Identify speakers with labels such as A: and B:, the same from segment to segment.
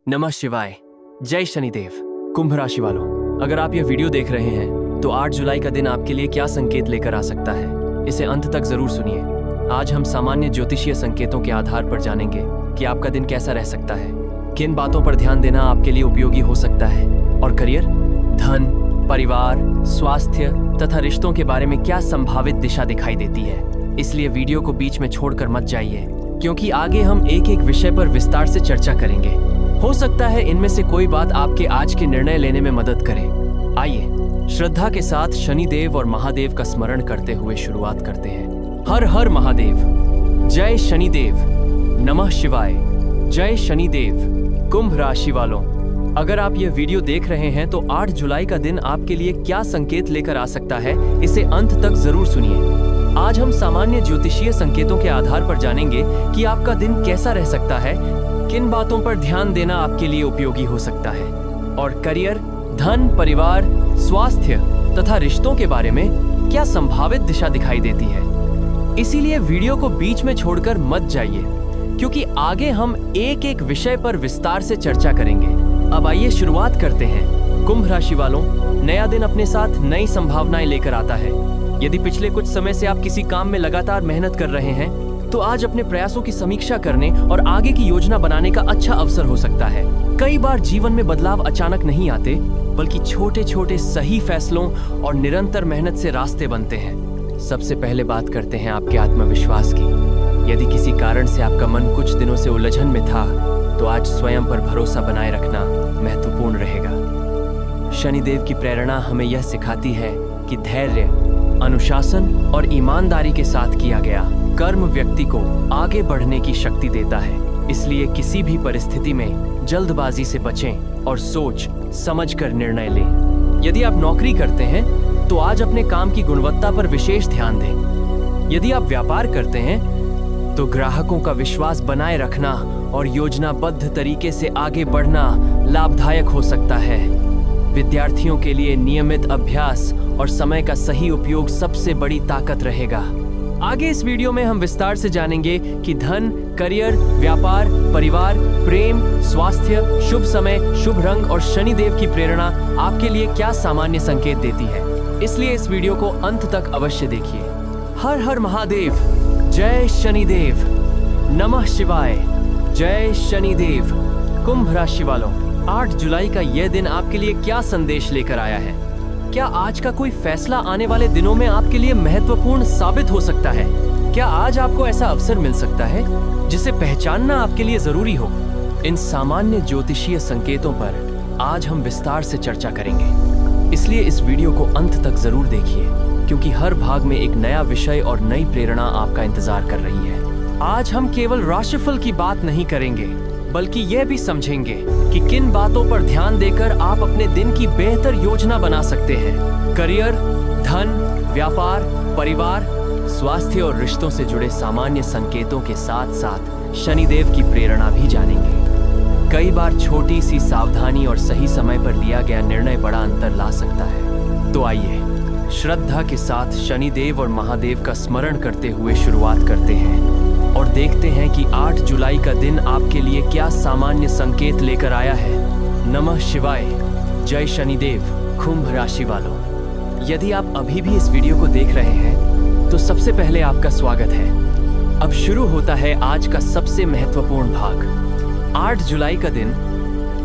A: नमः शिवाय। जय शनिदेव। कुंभ राशि वालों, अगर आप यह वीडियो देख रहे हैं तो 8 जुलाई का दिन आपके लिए क्या संकेत लेकर आ सकता है, इसे अंत तक जरूर सुनिए। आज हम सामान्य ज्योतिषीय संकेतों के आधार पर जानेंगे कि आपका दिन कैसा रह सकता है, किन बातों पर ध्यान देना आपके लिए उपयोगी हो सकता है और करियर, धन, परिवार, स्वास्थ्य तथा रिश्तों के बारे में क्या संभावित दिशा दिखाई देती है। इसलिए वीडियो को बीच में छोड़कर मत जाइए, क्योंकि आगे हम एक एक विषय पर विस्तार से चर्चा करेंगे। हो सकता है इनमें से कोई बात आपके आज के निर्णय लेने में मदद करे। आइए श्रद्धा के साथ शनिदेव और महादेव का स्मरण करते हुए शुरुआत करते हैं। हर हर महादेव। जय शनिदेव। नमः शिवाय। जय शनिदेव। कुंभ राशि वालों, अगर आप यह वीडियो देख रहे हैं तो 8 जुलाई का दिन आपके लिए क्या संकेत लेकर आ सकता है, इसे अंत तक जरूर सुनिए। आज हम सामान्य ज्योतिषीय संकेतों के आधार पर जानेंगे कि आपका दिन कैसा रह सकता है, किन बातों पर ध्यान देना आपके लिए उपयोगी हो सकता है और करियर, धन, परिवार, स्वास्थ्य तथा रिश्तों के बारे में क्या संभावित दिशा दिखाई देती है। इसीलिए वीडियो को बीच में छोड़कर मत जाइए, क्योंकि आगे हम एक एक विषय पर विस्तार से चर्चा करेंगे। अब आइए शुरुआत करते हैं। कुंभ राशि वालों, नया दिन अपने साथ नई संभावनाएं लेकर आता है। यदि पिछले कुछ समय से आप किसी काम में लगातार मेहनत कर रहे हैं तो आज अपने प्रयासों की समीक्षा करने और आगे की योजना बनाने का अच्छा अवसर हो सकता है। कई बार जीवन में बदलाव अचानक नहीं आते, बल्कि छोटे छोटे सही फैसलों और निरंतर मेहनत से रास्ते बनते हैं। सबसे पहले बात करते हैं आपके आत्मविश्वास की। यदि किसी कारण से आपका मन कुछ दिनों से उलझन में था, तो आज स्वयं पर भरोसा बनाए रखना महत्वपूर्ण रहेगा। शनिदेव की प्रेरणा हमें यह सिखाती है कि धैर्य, अनुशासन और ईमानदारी के साथ किया गया कर्म व्यक्ति को आगे बढ़ने की शक्ति देता है। इसलिए किसी भी परिस्थिति में जल्दबाजी से बचें और सोच समझकर निर्णय लें। यदि आप नौकरी करते हैं तो आज अपने काम की गुणवत्ता पर विशेष ध्यान दें। यदि आप व्यापार करते हैं तो ग्राहकों का विश्वास बनाए रखना और योजनाबद्ध तरीके से आगे बढ़ना लाभदायक हो सकता है। विद्यार्थियों के लिए नियमित अभ्यास और समय का सही उपयोग सबसे बड़ी ताकत रहेगा। आगे इस वीडियो में हम विस्तार से जानेंगे कि धन, करियर, व्यापार, परिवार, प्रेम, स्वास्थ्य, शुभ समय, शुभ रंग और शनिदेव की प्रेरणा आपके लिए क्या सामान्य संकेत देती है। इसलिए इस वीडियो को अंत तक अवश्य देखिए। हर हर महादेव। जय शनिदेव। नमः शिवाय। जय शनिदेव। कुंभ राशि वालों, 8 जुलाई का यह दिन आपके लिए क्या संदेश लेकर आया है? क्या आज का कोई फैसला आने वाले दिनों में आपके लिए महत्वपूर्ण साबित हो सकता है? क्या आज आपको ऐसा अवसर मिल सकता है जिसे पहचानना आपके लिए जरूरी हो? इन सामान्य ज्योतिषीय संकेतों पर आज हम विस्तार से चर्चा करेंगे। इसलिए इस वीडियो को अंत तक जरूर देखिए, क्योंकि हर भाग में एक नया विषय और नई प्रेरणा आपका इंतजार कर रही है। आज हम केवल राशिफल की बात नहीं करेंगे, बल्कि यह भी समझेंगे कि किन बातों पर ध्यान देकर आप अपने दिन की बेहतर योजना बना सकते हैं। करियर, धन, व्यापार, परिवार, स्वास्थ्य और रिश्तों से जुड़े सामान्य संकेतों के साथ साथ शनिदेव की प्रेरणा भी जानेंगे। कई बार छोटी सी सावधानी और सही समय पर लिया गया निर्णय बड़ा अंतर ला सकता है। तो आइए श्रद्धा के साथ शनिदेव और महादेव का स्मरण करते हुए शुरुआत करते हैं और देखते हैं कि 8 जुलाई का दिन आपके लिए क्या सामान्य संकेत लेकर आया है। नमः शिवाय। जय शनिदेव। कुंभ राशि वालों, यदि आप अभी भी इस वीडियो को देख रहे हैं तो सबसे पहले आपका स्वागत है। अब शुरू होता है आज का सबसे महत्वपूर्ण भाग। 8 जुलाई का दिन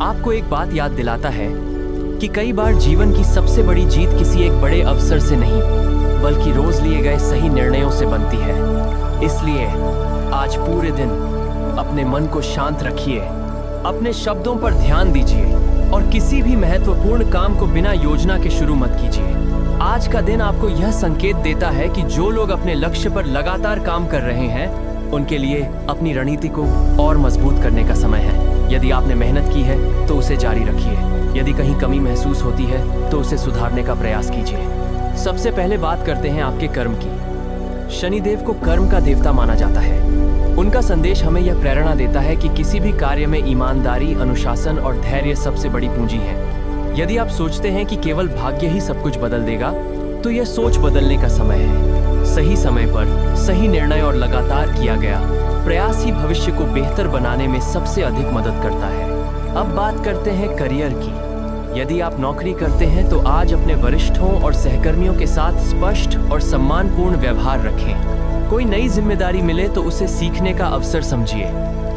A: आपको एक बात याद दिलाता है कि कई बार जीवन की सबसे बड़ी जीत किसी एक बड़े अवसर से नहीं, बल्कि रोज लिए गए सही निर्णयों से बनती है। इसलिए आज पूरे दिन अपने मन को शांत रखिए, अपने शब्दों पर ध्यान दीजिए और किसी भी महत्वपूर्ण काम को बिना योजना के शुरू मत कीजिए। आज का दिन आपको यह संकेत देता है कि जो लोग अपने लक्ष्य पर लगातार काम कर रहे हैं, उनके लिए अपनी रणनीति को और मजबूत करने का समय है। यदि आपने मेहनत की है तो उसे जारी रखिए। यदि कहीं कमी महसूस होती है तो उसे सुधारने का प्रयास कीजिए। सबसे पहले बात करते हैं आपके कर्म की। शनिदेव को कर्म का देवता माना जाता है। उनका संदेश हमें यह प्रेरणा देता है कि किसी भी कार्य में ईमानदारी, अनुशासन और धैर्य सबसे बड़ी पूंजी है। यदि आप सोचते हैं कि केवल भाग्य ही सब कुछ बदल देगा, तो यह सोच बदलने का समय है। सही समय पर सही निर्णय और लगातार किया गया प्रयास ही भविष्य को बेहतर बनाने में सबसे अधिक मदद करता है। अब बात करते हैं करियर की। यदि आप नौकरी करते हैं तो आज अपने वरिष्ठों और सहकर्मियों के साथ स्पष्ट और सम्मानपूर्ण व्यवहार रखें। कोई नई जिम्मेदारी मिले तो उसे सीखने का अवसर समझिए।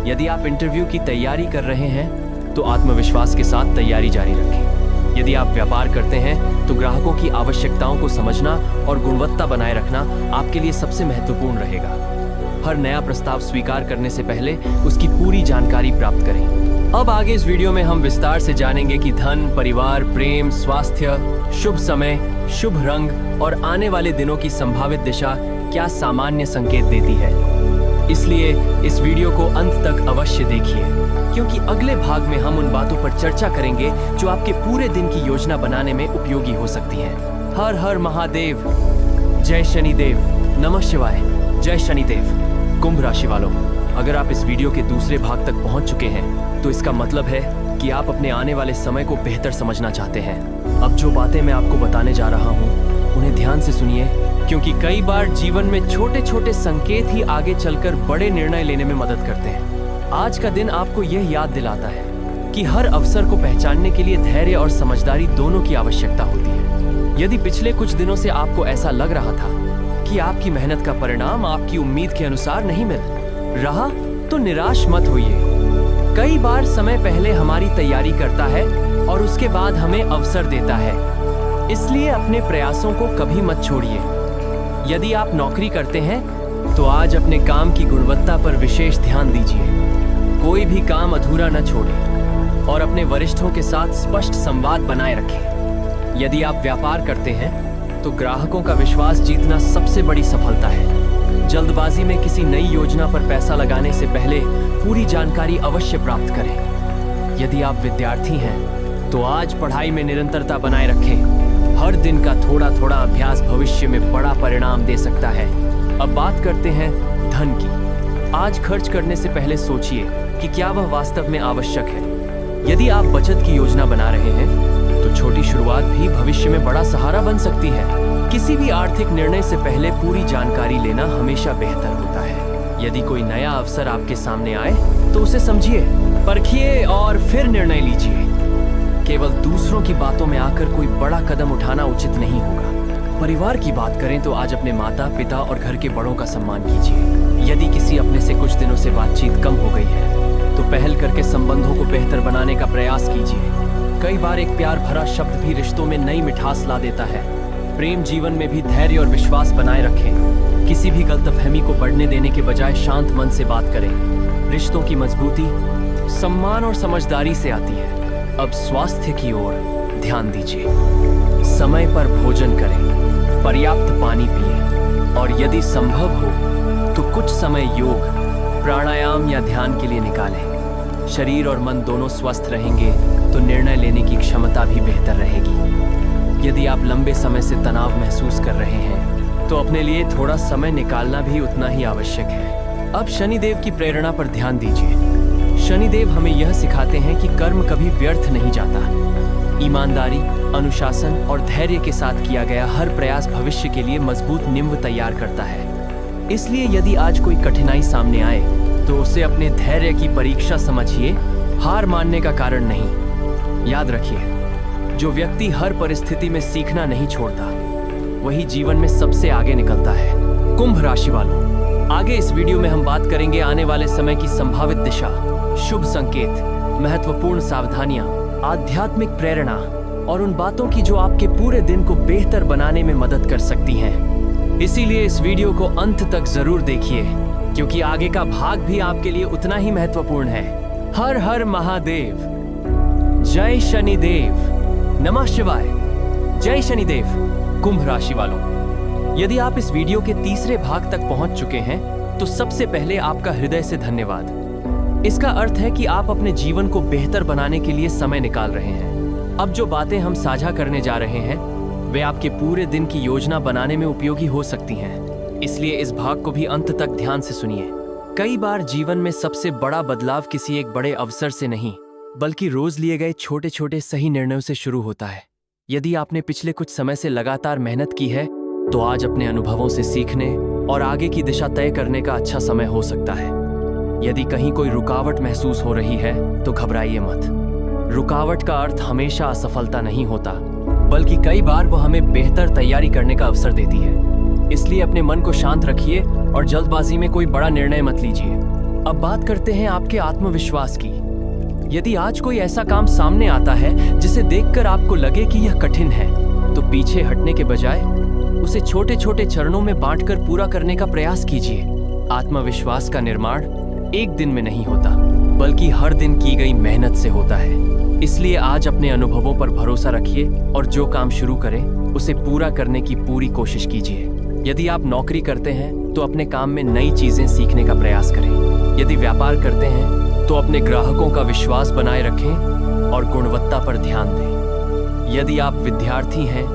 A: यदि आप इंटरव्यू की तैयारी कर रहे हैं तो आत्मविश्वास के साथ तैयारी जारी रखें। यदि आप व्यापार करते हैं तो ग्राहकों की आवश्यकताओं को समझना और गुणवत्ता बनाए रखना आपके लिए सबसे महत्वपूर्ण रहेगा। हर नया प्रस्ताव स्वीकार करने से पहले उसकी पूरी जानकारी प्राप्त करें। अब आगे इस वीडियो में हम विस्तार से जानेंगे कि धन, परिवार, प्रेम, स्वास्थ्य, शुभ समय, शुभ रंग और आने वाले दिनों की संभावित दिशा क्या सामान्य संकेत देती है। इसलिए इस वीडियो को अंत तक अवश्य देखिए, क्योंकि अगले भाग में हम उन बातों पर चर्चा करेंगे जो आपके पूरे दिन की योजना बनाने में उपयोगी हो सकती हैं। हर हर महादेव, जय शनिदेव, नमः शिवाय, जय शनिदेव। कुंभ राशि वालों, अगर आप इस वीडियो के दूसरे भाग तक पहुंच चुके हैं तो इसका मतलब है कि आप अपने आने वाले समय को बेहतर समझना चाहते हैं। अब जो बातें मैं आपको बताने जा रहा हूं उन्हें ध्यान से सुनिए, क्योंकि कई बार जीवन में छोटे छोटे संकेत ही आगे चलकर बड़े निर्णय लेने में मदद करते हैं। आज का दिन आपको यह याद दिलाता है कि हर अवसर को पहचानने के लिए धैर्य और समझदारी दोनों की आवश्यकता होती है। यदि पिछले कुछ दिनों से आपको ऐसा लग रहा था कि आपकी मेहनत का परिणाम आपकी उम्मीद के अनुसार नहीं मिल रहा, तो निराश मत होइए। कई बार समय पहले हमारी तैयारी करता है और उसके बाद हमें अवसर देता है, इसलिए अपने प्रयासों को कभी मत छोड़िए। यदि आप नौकरी करते हैं तो आज अपने काम की गुणवत्ता पर विशेष ध्यान दीजिए। कोई भी काम अधूरा न छोड़ें और अपने वरिष्ठों के साथ स्पष्ट संवाद बनाए रखें। यदि आप व्यापार करते हैं तो ग्राहकों का विश्वास जीतना सबसे बड़ी सफलता है। जल्दबाजी में किसी नई योजना पर पैसा लगाने से पहले पूरी जानकारी अवश्य प्राप्त करें। यदि आप विद्यार्थी हैं तो आज पढ़ाई में निरंतरता बनाए रखें। हर दिन का थोड़ा थोड़ा अभ्यास भविष्य में बड़ा परिणाम दे सकता है। अब बात करते हैं धन की। आज खर्च करने से पहले सोचिए कि क्या वह वास्तव में आवश्यक है। यदि आप बचत की योजना बना रहे हैं तो छोटी शुरुआत भी भविष्य में बड़ा सहारा बन सकती है। किसी भी आर्थिक निर्णय से पहले पूरी जानकारी लेना हमेशा बेहतर होता है। यदि कोई नया अवसर आपके सामने आए तो उसे समझिए, परखिए और फिर निर्णय लीजिए। केवल दूसरों की बातों में आकर कोई बड़ा कदम उठाना उचित नहीं होगा। परिवार की बात करें तो आज अपने माता पिता और घर के बड़ों का सम्मान कीजिए। यदि किसी अपने से कुछ दिनों से बातचीत कम हो गई है तो पहल करके संबंधों को बेहतर बनाने का प्रयास कीजिए। कई बार एक प्यार भरा शब्द भी रिश्तों में नई मिठास ला देता है। प्रेम जीवन में भी धैर्य और विश्वास बनाए रखें। किसी भी गलतफहमी को बढ़ने देने के बजाय शांत मन से बात करें। रिश्तों की मजबूती सम्मान और समझदारी से आती है। अब स्वास्थ्य की ओर ध्यान दीजिए। समय पर भोजन करें, पर्याप्त पानी पिएं और यदि संभव हो तो कुछ समय योग, प्राणायाम या ध्यान के लिए निकालें। शरीर और मन दोनों स्वस्थ रहेंगे तो निर्णय लेने की क्षमता भी बेहतर रहेगी। यदि आप लंबे समय से तनाव महसूस कर रहे हैं तो अपने लिए थोड़ा समय निकालना भी उतना ही आवश्यक है। अब शनिदेव की प्रेरणा पर ध्यान दीजिए। शनिदेव हमें यह सिखाते हैं कि कर्म कभी व्यर्थ नहीं जाता। ईमानदारी, अनुशासन और धैर्य के साथ किया गया हर प्रयास भविष्य के लिए मजबूत नींव तैयार करता है। इसलिए यदि आज कोई कठिनाई सामने आए तो उसे अपने धैर्य की परीक्षा समझिए, हार मानने का कारण नहीं। याद रखिए, जो व्यक्ति हर परिस्थिति में सीखना नहीं छोड़ता वही जीवन में सबसे आगे निकलता है। कुंभ राशि वालों, आगे इस वीडियो में हम बात करेंगे आने वाले समय की संभावित दिशा, शुभ संकेत, महत्वपूर्ण सावधानियां, आध्यात्मिक प्रेरणा और उन बातों की जो आपके पूरे दिन को बेहतर बनाने में मदद कर सकती हैं। इसीलिए इस वीडियो को अंत तक जरूर देखिए, क्योंकि आगे का भाग भी आपके लिए उतना ही महत्वपूर्ण है। हर हर महादेव, जय शनिदेव, नमः शिवाय, जय शनिदेव। कुंभ राशि वालों, यदि आप इस वीडियो के तीसरे भाग तक पहुंच चुके हैं तो सबसे पहले आपका हृदय से धन्यवाद। इसका अर्थ है कि आप अपने जीवन को बेहतर बनाने के लिए समय निकाल रहे हैं। अब जो बातें हम साझा करने जा रहे हैं वे आपके पूरे दिन की योजना बनाने में उपयोगी हो सकती हैं। इसलिए इस भाग को भी अंत तक ध्यान से सुनिए। कई बार जीवन में सबसे बड़ा बदलाव किसी एक बड़े अवसर से नहीं, बल्कि रोज लिए गए छोटे छोटे सही निर्णयों से शुरू होता है। यदि आपने पिछले कुछ समय से लगातार मेहनत की है तो आज अपने अनुभवों से सीखने और आगे की दिशा तय करने का अच्छा समय हो सकता है। यदि कहीं कोई रुकावट महसूस हो रही है तो घबराइए मत। रुकावट का अर्थ हमेशा असफलता नहीं होता, बल्कि कई बार वो हमें बेहतर तैयारी करने का अवसर देती है। इसलिए अपने मन को शांत रखिए और जल्दबाजी में कोई बड़ा निर्णय मत लीजिए। अब बात करते हैं आपके आत्मविश्वास की। यदि आज कोई ऐसा काम सामने आता है जिसे देखकर आपको लगे कि यह कठिन है, तो पीछे हटने के बजाय उसे छोटे छोटे चरणों में बांटकर पूरा करने का प्रयास कीजिए। आत्मविश्वास का निर्माण एक दिन में नहीं होता, बल्कि हर दिन की गई मेहनत से होता है। इसलिए आज अपने अनुभवों पर भरोसा रखिए और जो काम शुरू करें उसे पूरा करने की पूरी कोशिश कीजिए। यदि आप नौकरी करते हैं तो अपने काम में नई चीजें सीखने का प्रयास करें। यदि व्यापार करते हैं तो अपने ग्राहकों का विश्वास बनाए रखें और गुणवत्ता पर ध्यान दें। यदि आप विद्यार्थी हैं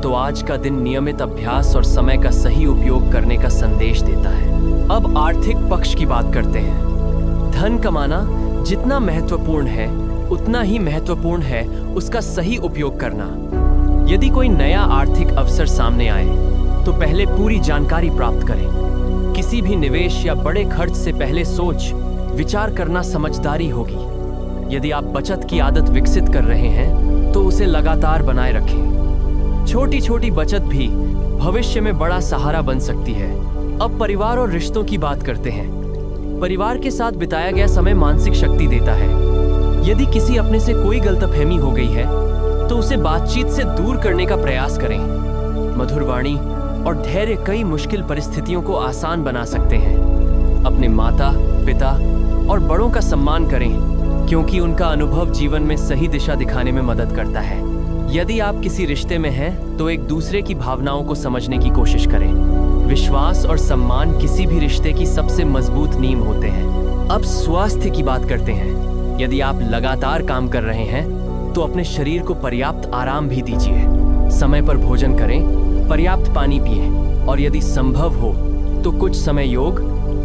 A: तो आज का दिन नियमित अभ्यास और समय का सही उपयोग करने का संदेश देता है। अब आर्थिक पक्ष की बात करते हैं। धन कमाना जितना महत्वपूर्ण है, उतना ही महत्वपूर्ण है उसका सही उपयोग करना। यदि कोई नया आर्थिक अवसर सामने आए तो पहले पूरी जानकारी प्राप्त करें। किसी भी निवेश या बड़े खर्च से पहले सोच विचार करना समझदारी होगी। यदि आप बचत की आदत विकसित कर रहे हैं तो उसे लगातार बनाए रखें। छोटी छोटी बचत भी भविष्य में बड़ा सहारा बन सकती है। अब परिवार और रिश्तों की बात करते हैं। परिवार के साथ बिताया गया समय मानसिक शक्ति देता है। यदि किसी अपने से कोई गलतफहमी हो गई है तो उसे बातचीत से दूर करने का प्रयास करें। मधुर वाणी और धैर्य कई मुश्किल परिस्थितियों को आसान बना सकते हैं। अपने माता, पिता और बड़ों का सम्मान करें, क्योंकि उनका अनुभव जीवन में सही दिशा दिखाने में मदद करता है। यदि आप किसी रिश्ते में हैं तो एक दूसरे की भावनाओं को समझने की कोशिश करें। विश्वास और सम्मान किसी भी रिश्ते की सबसे मजबूत नींव होते हैं। अब स्वास्थ्य की बात करते हैं। यदि आप लगातार काम कर रहे हैं तो अपने शरीर को पर्याप्त आराम भी दीजिए। समय पर भोजन करें, पर्याप्त पानी पिएं और यदि संभव हो तो कुछ समय योग,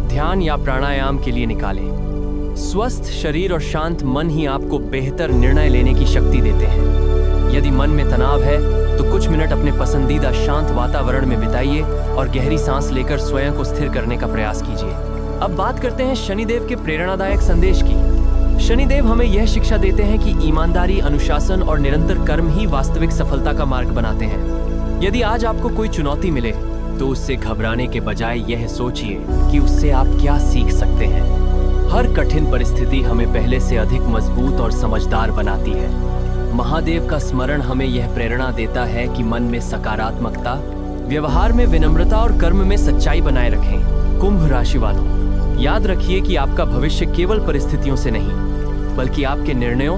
A: ध्यान या प्राणायाम के लिए निकालें। स्वस्थ शरीर और शांत मन ही आपको बेहतर निर्णय लेने की शक्ति देते हैं। यदि मन में तनाव है तो कुछ मिनट अपने पसंदीदा शांत वातावरण में बिताइए और गहरी सांस लेकर स्वयं को स्थिर करने का प्रयास कीजिए। अब बात करते हैं शनिदेव के प्रेरणादायक संदेश की। शनिदेव हमें यह शिक्षा देते हैं कि ईमानदारी, अनुशासन और निरंतर कर्म ही वास्तविक सफलता का मार्ग बनाते हैं। यदि आज आपको कोई चुनौती मिले तो उससे घबराने के बजाय यह सोचिए कि उससे आप क्या सीख सकते हैं। हर कठिन परिस्थिति हमें पहले से अधिक मजबूत और समझदार बनाती है। महादेव का स्मरण हमें यह प्रेरणा देता है कि मन में सकारात्मकता, व्यवहार में विनम्रता और कर्म में सच्चाई बनाए रखें। कुंभ राशि वालों, याद रखिए कि आपका भविष्य केवल परिस्थितियों से नहीं, बल्कि आपके निर्णयों,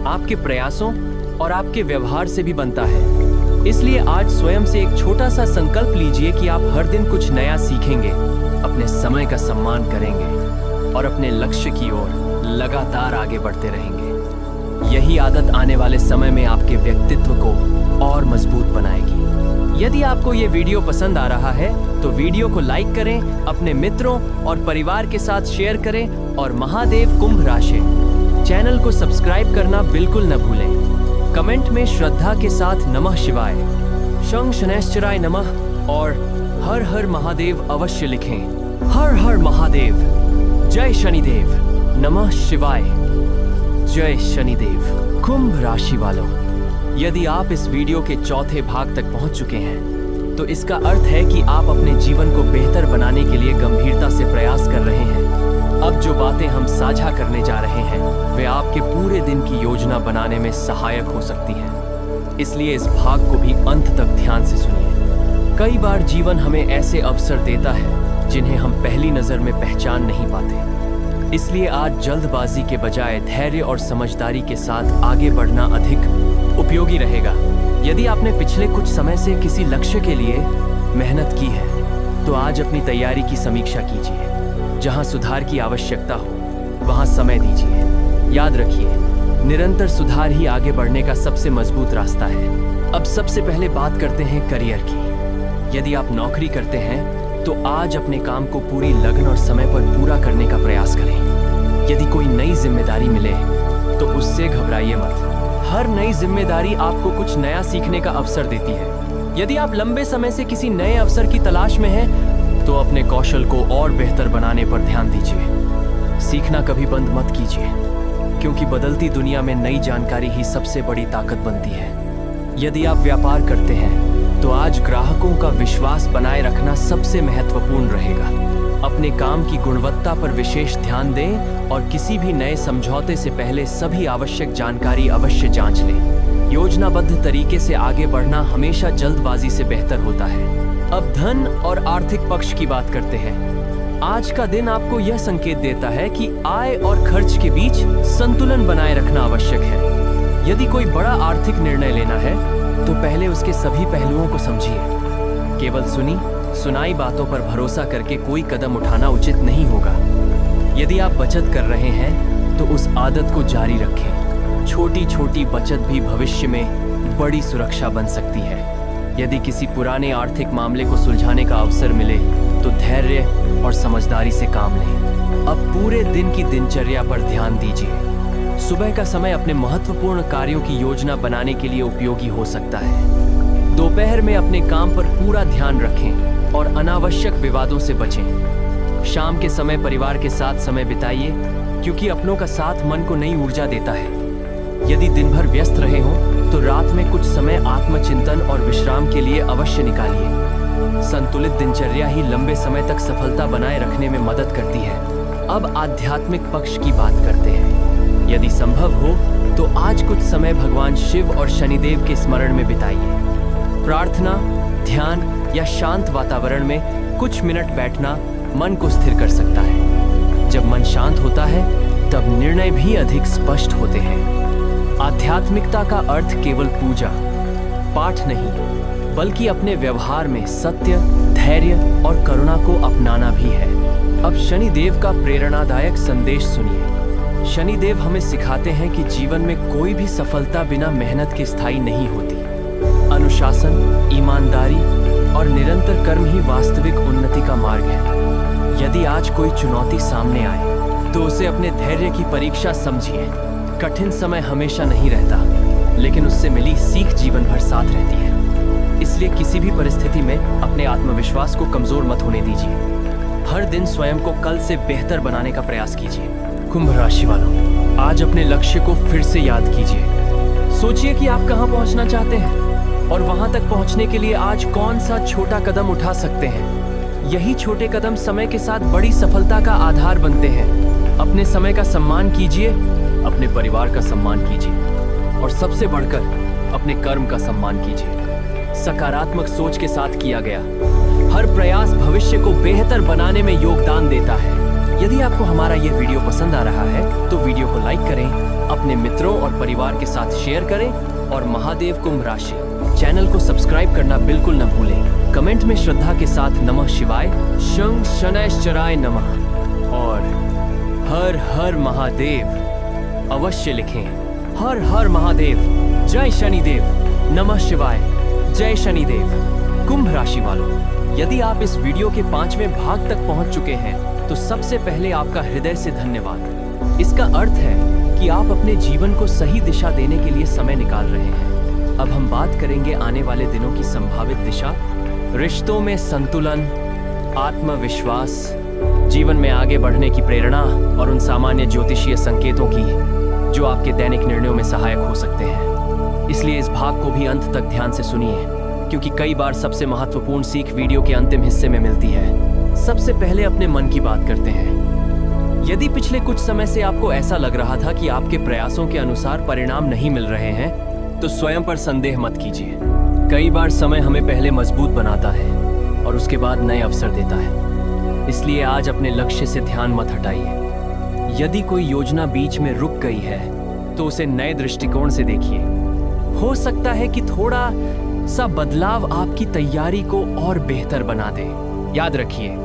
A: आपके प्रयासों और आपके व्यवहार से भी बनता है। इसलिए आज स्वयं से एक छोटा सा संकल्प लीजिए कि आप हर दिन कुछ नया सीखेंगे, अपने समय का सम्मान करेंगे और अपने लक्ष्य की ओर लगातार आगे बढ़ते रहेंगे। यही आदत आने वाले समय में आपके व्यक्तित्व को और मजबूत बनाएगी। यदि आपको ये वीडियो पसंद आ रहा है तो वीडियो को लाइक करें, अपने मित्रों और परिवार के साथ शेयर करें और महादेव कुंभ राशि चैनल को सब्सक्राइब करना बिल्कुल न भूलें। कमेंट में श्रद्धा के साथ नमः शिवाय, शं शनैश्चराय नमः और हर हर महादेव अवश्य लिखें। हर हर महादेव, जय शनिदेव, नमः शिवाय, जय शनिदेव। कुंभ राशि वालों, यदि आप इस वीडियो के चौथे भाग तक पहुंच चुके हैं तो इसका अर्थ है कि आप अपने जीवन को बेहतर बनाने के लिए गंभीरता से प्रयास कर रहे हैं। अब जो बातें हम साझा करने जा रहे हैं वे आपके पूरे दिन की योजना बनाने में सहायक हो सकती हैं। इसलिए इस भाग को भी अंत तक ध्यान से सुनिए। कई बार जीवन हमें ऐसे अवसर देता है जिन्हें हम पहली नजर में पहचान नहीं पाते। इसलिए आज जल्दबाजी के बजाय धैर्य और समझदारी के साथ आगे बढ़ना अधिक उपयोगी रहेगा। यदि आपने पिछले कुछ समय से किसी लक्ष्य के लिए मेहनत की है तो आज अपनी तैयारी की समीक्षा कीजिए। जहां सुधार की आवश्यकता हो वहां समय दीजिए। याद रखिए, निरंतर सुधार ही आगे बढ़ने का सबसे मजबूत रास्ता है। अब सबसे पहले बात करते हैं करियर की। यदि आप नौकरी करते हैं तो आज अपने काम को पूरी लगन और समय पर पूरा करने का प्रयास करें। यदि कोई नई जिम्मेदारी मिले तो उससे घबराइए मत। हर नई जिम्मेदारी आपको कुछ नया सीखने का अवसर देती है। यदि आप लंबे समय से किसी नए अवसर की तलाश में हैं तो अपने कौशल को और बेहतर बनाने पर ध्यान दीजिए। सीखना कभी बंद मत कीजिए, क्योंकि बदलती दुनिया में नई जानकारी ही सबसे बड़ी ताकत बनती है। यदि आप व्यापार करते हैं तो आज ग्राहकों का विश्वास बनाए रखना सबसे महत्वपूर्ण रहेगा। अपने काम की गुणवत्ता पर विशेष ध्यान दें और किसी भी नए समझौते से पहले सभी आवश्यक जानकारी अवश्य जांच लें। योजनाबद्ध तरीके से आगे बढ़ना हमेशा जल्दबाजी से बेहतर होता है। अब धन और आर्थिक पक्ष की बात करते हैं। आज का दिन आपको यह संकेत देता है कि आय और खर्च के बीच संतुलन बनाए रखना आवश्यक है। यदि कोई बड़ा आर्थिक निर्णय लेना है तो पहले उसके सभी पहलुओं को समझिए। केवल सुनाई बातों पर भरोसा करके कोई कदम उठाना उचित नहीं होगा। यदि आप बचत कर रहे हैं तो उस आदत को जारी रखें। छोटी छोटी बचत भी भविष्य में बड़ी सुरक्षा बन सकती है। यदि किसी पुराने आर्थिक मामले को सुलझाने का अवसर मिले तो धैर्य और समझदारी से काम लें। अब पूरे दिन की दिनचर्या पर ध्यान दीजिए। सुबह का समय अपने महत्वपूर्ण कार्यों की योजना बनाने के लिए उपयोगी हो सकता है। दोपहर में अपने काम पर पूरा ध्यान रखें और अनावश्यक विवादों से बचें। शाम के समय परिवार के साथ समय बिताइए, क्योंकि अपनों का साथ मन को नई ऊर्जा देता है। यदि दिन भर व्यस्त रहे हों तो रात में कुछ समय आत्मचिंतन और विश्राम के लिए अवश्य निकालिए। संतुलित दिनचर्या ही लंबे समय तक सफलता बनाए रखने में मदद करती है। अब आध्यात्मिक पक्ष की बात करते हैं। यदि संभव हो तो आज कुछ समय भगवान शिव और शनिदेव के स्मरण में बिताइए। प्रार्थना, ध्यान या शांत वातावरण में कुछ मिनट बैठना मन को स्थिर कर सकता है। जब मन शांत होता है तब निर्णय भी अधिक स्पष्ट होते हैं। आध्यात्मिकता का अर्थ केवल पूजा पाठ नहीं, बल्कि अपने व्यवहार में सत्य, धैर्य और करुणा को अपनाना भी है। अब शनिदेव का प्रेरणादायक संदेश सुनिए। शनिदेव हमें सिखाते हैं कि जीवन में कोई भी सफलता बिना मेहनत के स्थायी नहीं होती। अनुशासन, ईमानदारी और निरंतर कर्म ही वास्तविक उन्नति का मार्ग है। यदि आज कोई चुनौती सामने आए तो उसे अपने धैर्य की परीक्षा समझिए। कठिन समय हमेशा नहीं रहता, लेकिन उससे मिली सीख जीवन भर साथ रहती है। इसलिए किसी भी परिस्थिति में अपने आत्मविश्वास को कमजोर मत होने दीजिए। हर दिन स्वयं को कल से बेहतर बनाने का प्रयास कीजिए। कुंभ राशि वालों, आज अपने लक्ष्य को फिर से याद कीजिए। सोचिए कि आप कहां पहुंचना चाहते हैं और वहां तक पहुंचने के लिए आज कौन सा छोटा कदम उठा सकते हैं। यही छोटे कदम समय के साथ बड़ी सफलता का आधार बनते हैं। अपने समय का सम्मान कीजिए, अपने परिवार का सम्मान कीजिए और सबसे बढ़कर अपने कर्म का सम्मान कीजिए। सकारात्मक सोच के साथ किया गया हर प्रयास भविष्य को बेहतर बनाने में योगदान देता है। यदि आपको हमारा यह वीडियो पसंद आ रहा है तो वीडियो को लाइक करें, अपने मित्रों और परिवार के साथ शेयर करें और महादेव कुंभ राशि चैनल को सब्सक्राइब करना बिल्कुल न भूलें। कमेंट में श्रद्धा के साथ नमः शिवाय, शं शनैश्चराय नमः और हर हर महादेव अवश्य लिखें। हर हर महादेव, जय शनिदेव, नमः शिवाय, जय शनिदेव। कुंभ राशि वालों, यदि आप इस वीडियो के 5वें भाग तक पहुंच चुके हैं तो सबसे पहले आपका हृदय से धन्यवाद। इसका अर्थ है कि आप अपने जीवन को सही दिशा देने के लिए समय निकाल रहे हैं। अब हम बात करेंगे आने वाले दिनों की संभावित दिशा, रिश्तों में संतुलन, आत्मविश्वास, जीवन में आगे बढ़ने की प्रेरणा और उन सामान्य ज्योतिषीय संकेतों की जो आपके दैनिक निर्णयों में सहायक हो सकते हैं। इसलिए इस भाग को भी अंत तक ध्यान से सुनिए, क्योंकि कई बार सबसे महत्वपूर्ण सीख वीडियो के अंतिम हिस्से में मिलती है। सबसे पहले अपने मन की बात करते हैं। यदि पिछले कुछ समय से आपको ऐसा लग रहा था कि आपके प्रयासों के अनुसार परिणाम नहीं मिल रहे हैं, तो स्वयं पर संदेह मत कीजिए। कई बार समय हमें पहले मजबूत बनाता है और उसके बाद नए अवसर देता है। इसलिए आज अपने लक्ष्य से ध्यान मत हटाइए। यदि कोई योजना बीच में रुक गई है तो उसे नए दृष्टिकोण से देखिए। हो सकता है कि थोड़ा सा बदलाव आपकी तैयारी को और बेहतर बना दे। याद रखिए,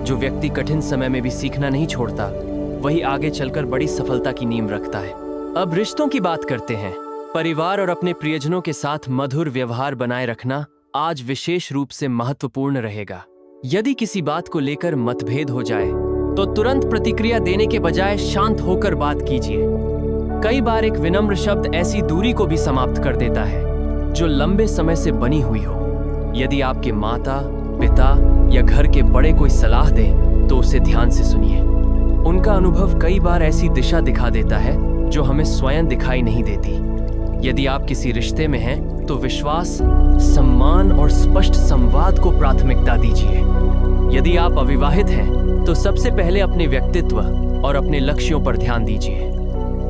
A: जो व्यक्ति कठिन समय में भी सीखना नहीं छोड़ता, वही आगे चलकर बड़ी सफलता की नींव रखता है। अब रिश्तों की बात करते हैं। परिवार और अपने प्रियजनों के साथ मधुर व्यवहार बनाए रखना आज विशेष रूप से महत्वपूर्ण रहेगा। यदि किसी बात को लेकर मतभेद हो जाए तो तुरंत प्रतिक्रिया देने के बजाय शांत होकर बात कीजिए। कई बार एक विनम्र शब्द ऐसी दूरी को भी समाप्त कर देता है जो लंबे समय से बनी हुई हो। यदि आपके माता, पिता या घर के बड़े कोई सलाह दें तो उसे ध्यान से सुनिए। उनका अनुभव कई बार ऐसी दिशा दिखा देता है जो हमें स्वयं दिखाई नहीं देती। यदि आप किसी रिश्ते में हैं, तो विश्वास, सम्मान और स्पष्ट संवाद को प्राथमिकता दीजिए। यदि आप अविवाहित हैं, तो सबसे पहले अपने व्यक्तित्व और अपने लक्ष्यों पर ध्यान दीजिए।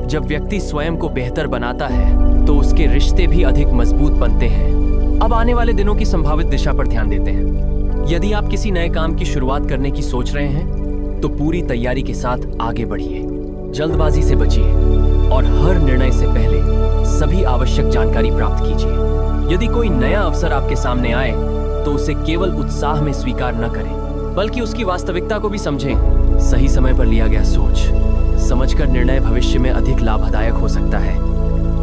A: जब व्यक्ति स्वयं को बेहतर बनाता है, तो उसके रिश्ते भी अधिक मजबूत बनते हैं। अब आने वाले दिनों की संभावित दिशा पर ध्यान देते हैं। यदि आप किसी नए काम की शुरुआत करने की सोच रहे हैं, तो पूरी तैयारी के साथ आगे बढ़िए। जल्दबाजी से बचिए और हर निर्णय से पहले सभी आवश्यक जानकारी प्राप्त कीजिए। यदि कोई नया अवसर आपके सामने आए, तो उसे केवल उत्साह में स्वीकार न करें, बल्कि उसकी वास्तविकता को भी समझें। सही समय पर लिया गया सोच समझकर निर्णय भविष्य में अधिक लाभदायक हो सकता है।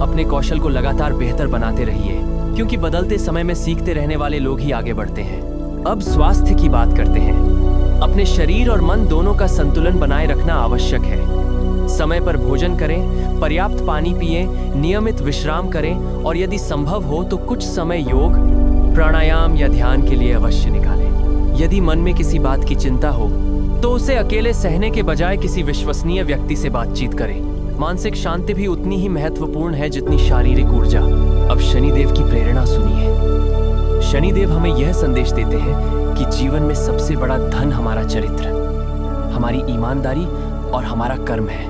A: अपने कौशल को लगातार बेहतर बनाते रहिए, क्योंकि बदलते समय में सीखते रहने वाले लोग ही आगे बढ़ते हैं। अब स्वास्थ्य की बात करते हैं। अपने शरीर और मन दोनों का संतुलन बनाए रखना आवश्यक है। समय पर भोजन करें, पर्याप्त पानी पिएं, नियमित विश्राम करें और यदि संभव हो तो कुछ समय योग, प्राणायाम या ध्यान के लिए अवश्य निकालें। यदि मन में किसी बात की चिंता हो, तो उसे अकेले सहने के बजाय किसी विश्वसनीय व्यक्ति से बातचीत करें। मानसिक शांति भी उतनी ही महत्वपूर्ण है जितनी शारीरिक ऊर्जा। अब शनिदेव की प्रेरणा सुनिए। शनिदेव हमें यह संदेश देते हैं कि जीवन में सबसे बड़ा धन हमारा चरित्र, हमारी ईमानदारी और हमारा कर्म है।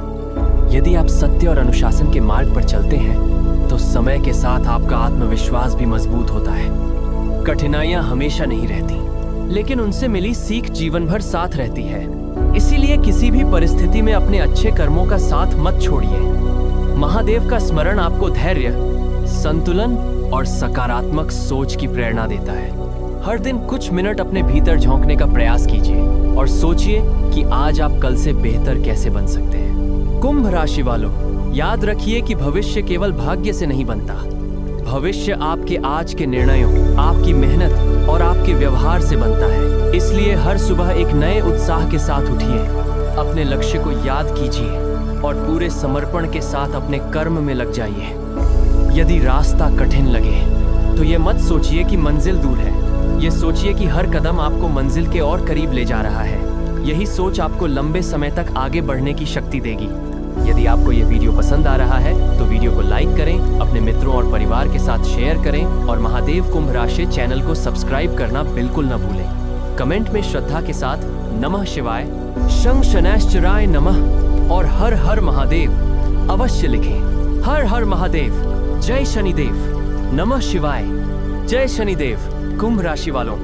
A: यदि आप सत्य और अनुशासन के मार्ग पर चलते हैं, तो समय के साथ आपका आत्मविश्वास भी मजबूत होता है। कठिनाइयां हमेशा नहीं रहती, लेकिन उनसे मिली सीख जीवन भर साथ रहती है। इसीलिए किसी भी परिस्थिति में अपने अच्छे कर्मों का साथ मत छोड़िए। महादेव का स्मरण आपको धैर्य, संतुलन और सकारात्मक सोच की प्रेरणा देता है। हर दिन कुछ मिनट अपने भीतर झांकने का प्रयास कीजिए और सोचिए कि आज आप कल से बेहतर कैसे बन सकते हैं। कुंभ राशि वालों, याद रखिए कि भविष्य केवल भाग्य से नहीं बनता। भविष्य आपके आज के निर्णयों, आपकी मेहनत और आपके व्यवहार से बनता है। इसलिए हर सुबह एक नए उत्साह के साथ उठिए, अपने लक्ष्य को याद कीजिए और पूरे समर्पण के साथ अपने कर्म में लग जाइए। यदि रास्ता कठिन लगे, तो ये मत सोचिए कि मंजिल दूर है। ये सोचिए कि हर कदम आपको मंजिल के और करीब ले जा रहा है। यही सोच आपको लंबे समय तक आगे बढ़ने की शक्ति देगी। यदि आपको ये वीडियो पसंद आ रहा है, तो वीडियो को लाइक करें, अपने मित्रों और परिवार के साथ शेयर करें और महादेव कुंभ राशि चैनल को सब्सक्राइब करना बिल्कुल न भूलें। कमेंट में श्रद्धा के साथ नमः शिवाय, शं शनैश्चराय नमः और हर हर महादेव अवश्य लिखें। हर हर महादेव, जय शनिदेव, नमः शिवाय, जय शनिदेव। कुंभ राशि वालों,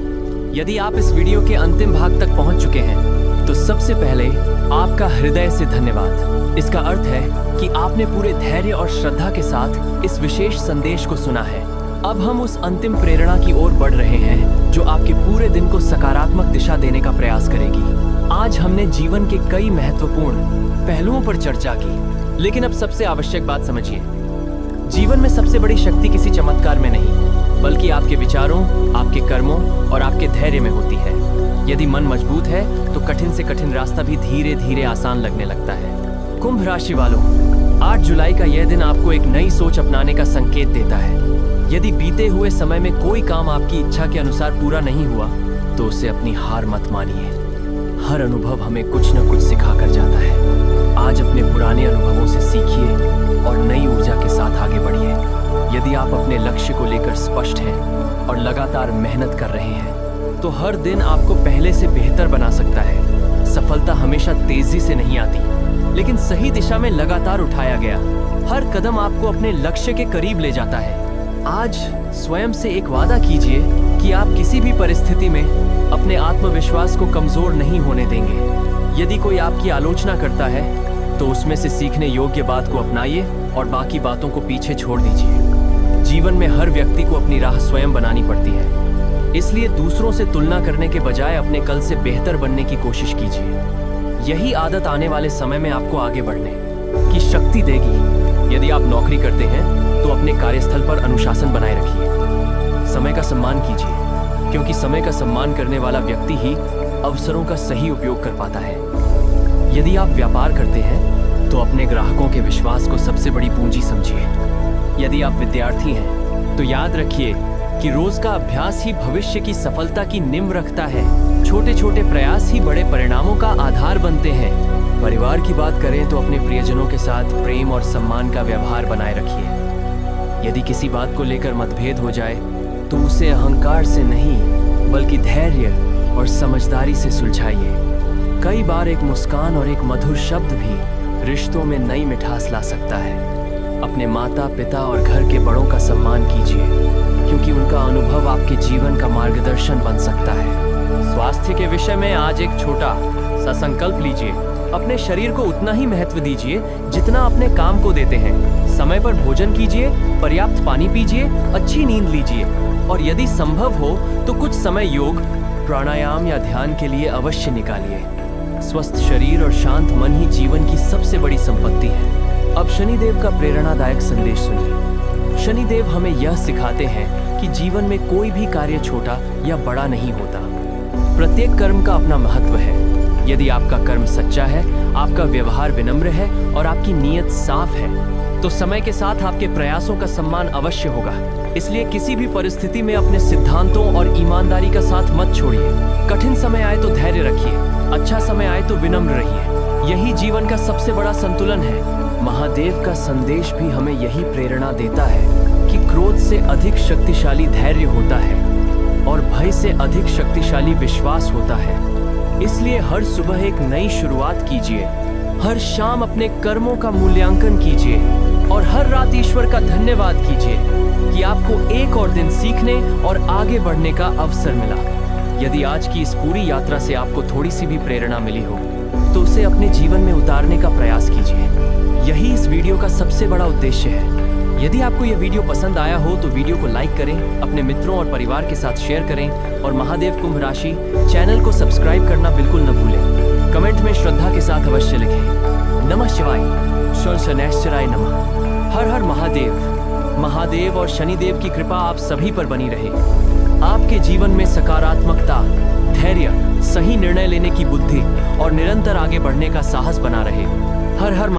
A: यदि आप इस वीडियो के अंतिम भाग तक पहुंच चुके हैं, तो सबसे पहले आपका हृदय से धन्यवाद। इसका अर्थ है कि आपने पूरे धैर्य और श्रद्धा के साथ इस विशेष संदेश को सुना है। अब हम उस अंतिम प्रेरणा की ओर बढ़ रहे हैं जो आपके पूरे दिन को सकारात्मक दिशा देने का प्रयास करेगी। आज हमने जीवन के कई महत्वपूर्ण पहलुओं पर चर्चा की, लेकिन अब सबसे आवश्यक बात समझिए। जीवन में सबसे बड़ी शक्ति किसी चमत्कार में नहीं, बल्कि आपके विचारों, आपके कर्मों और आपके धैर्य में होती है। यदि मन मजबूत है, तो कठिन से कठिन रास्ता भी धीरे धीरे आसान लगने लगता है। कुंभ राशि वालों, 8 जुलाई का यह दिन आपको एक नई सोच अपनाने का संकेत देता है। यदि बीते हुए समय में कोई काम आपकी इच्छा के अनुसार पूरा नहीं हुआ, तो उसे अपनी हार मत मानिए। हर अनुभव हमें कुछ न कुछ सिखा कर जाता है। आज अपने पुराने अनुभवों से सीखिए और नई ऊर्जा के साथ आगे बढ़िए। यदि आप अपने लक्ष्य को लेकर स्पष्ट हैं और लगातार मेहनत कर रहे हैं, तो हर दिन आपको पहले से बेहतर बना सकता है। सफलता हमेशा तेजी से नहीं आती, लेकिन सही दिशा में लगातार उठाया गया हर कदम आपको अपने लक्ष्य के करीब ले जाता है। आज स्वयं से एक वादा कीजिए कि आप किसी भी परिस्थिति में अपने आत्मविश्वास को कमजोर नहीं होने देंगे। यदि कोई आपकी आलोचना करता है, तो उसमें से सीखने योग्य बात को अपनाइए और बाकी बातों को पीछे छोड़ दीजिए। जीवन में हर व्यक्ति को अपनी राह स्वयं बनानी पड़ती है, इसलिए दूसरों से तुलना करने के बजाय अपने कल से बेहतर बनने की कोशिश कीजिए। यही आदत आने वाले समय में आपको आगे बढ़ने की शक्ति देगी। यदि आप नौकरी करते हैं, तो अपने कार्यस्थल पर अनुशासन बनाए रखिए। समय का सम्मान कीजिए, क्योंकि समय का सम्मान करने वाला व्यक्ति ही अवसरों का सही उपयोग कर पाता है। यदि आप व्यापार करते हैं, तो अपने ग्राहकों के विश्वास को सबसे बड़ी पूंजी समझिए। यदि आप विद्यार्थी हैं, तो याद रखिए कि रोज का अभ्यास ही भविष्य की सफलता की नींव रखता है। छोटे छोटे प्रयास ही बड़े परिणामों का आधार बनते हैं। परिवार की बात करें तो अपने प्रियजनों के साथ प्रेम और सम्मान का व्यवहार बनाए रखिए। यदि किसी बात को लेकर मतभेद हो जाए तो उसे अहंकार से नहीं बल्कि धैर्य और समझदारी से सुलझाइए। कई बार एक मुस्कान और एक मधुर शब्द भी रिश्तों में नई मिठास ला सकता है। अपने माता पिता और घर के बड़ों का सम्मान कीजिए, क्योंकि उनका अनुभव आपके जीवन का मार्गदर्शन बन सकता है। स्वास्थ्य के विषय में आज एक छोटा सा संकल्प लीजिए। अपने शरीर को उतना ही महत्व दीजिए जितना अपने काम को देते हैं। समय पर भोजन कीजिए, पर्याप्त पानी पीजिए, अच्छी नींद लीजिए और यदि संभव हो तो कुछ समय योग, प्राणायाम या ध्यान के लिए अवश्य निकालिए। स्वस्थ शरीर और शांत मन ही जीवन की सबसे बड़ी संपत्ति है। अब शनिदेव का प्रेरणादायक संदेश सुनिए। शनिदेव हमें यह सिखाते हैं कि जीवन में कोई भी कार्य छोटा या बड़ा नहीं होता। प्रत्येक कर्म का अपना महत्व है। यदि आपका कर्म सच्चा है, आपका व्यवहार विनम्र है और आपकी नीयत साफ है, तो समय के साथ आपके प्रयासों का सम्मान अवश्य होगा। इसलिए किसी भी परिस्थिति में अपने सिद्धांतों और ईमानदारी का साथ मत छोड़िए। कठिन समय आए तो धैर्य रखिए, अच्छा समय आए तो विनम्र रहिए। यही जीवन का सबसे बड़ा संतुलन है। महादेव का संदेश भी हमें यही प्रेरणा देता है कि क्रोध से अधिक शक्तिशाली धैर्य होता है और भय से अधिक शक्तिशाली विश्वास होता है। इसलिए हर सुबह एक नई शुरुआत कीजिए, हर शाम अपने कर्मों का मूल्यांकन कीजिए और हर रात ईश्वर का धन्यवाद कीजिए कि आपको एक और दिन सीखने और आगे बढ़ने का अवसर मिला। यदि आज की इस पूरी यात्रा से आपको थोड़ी सी भी प्रेरणा मिली हो तो उसे अपने जीवन में उतारने का प्रयास कीजिए। यही इस वीडियो का सबसे बड़ा उद्देश्य है। यदि आपको यह वीडियो पसंद आया हो तो वीडियो को लाइक करें, अपने मित्रों और परिवार के साथ शेयर करें और महादेव कुंभ राशि चैनल को सब्सक्राइब करना बिल्कुल न भूलें। कमेंट में श्रद्धा के साथ अवश्य लिखें। नमः शिवाय, शनैश्चराय नमः। हर हर महादेव। महादेव और शनिदेव की कृपा आप सभी पर बनी रहे। आपके जीवन में सकारात्मकता, धैर्य, सही निर्णय लेने की बुद्धि और निरंतर आगे बढ़ने का साहस बना रहे। हर हर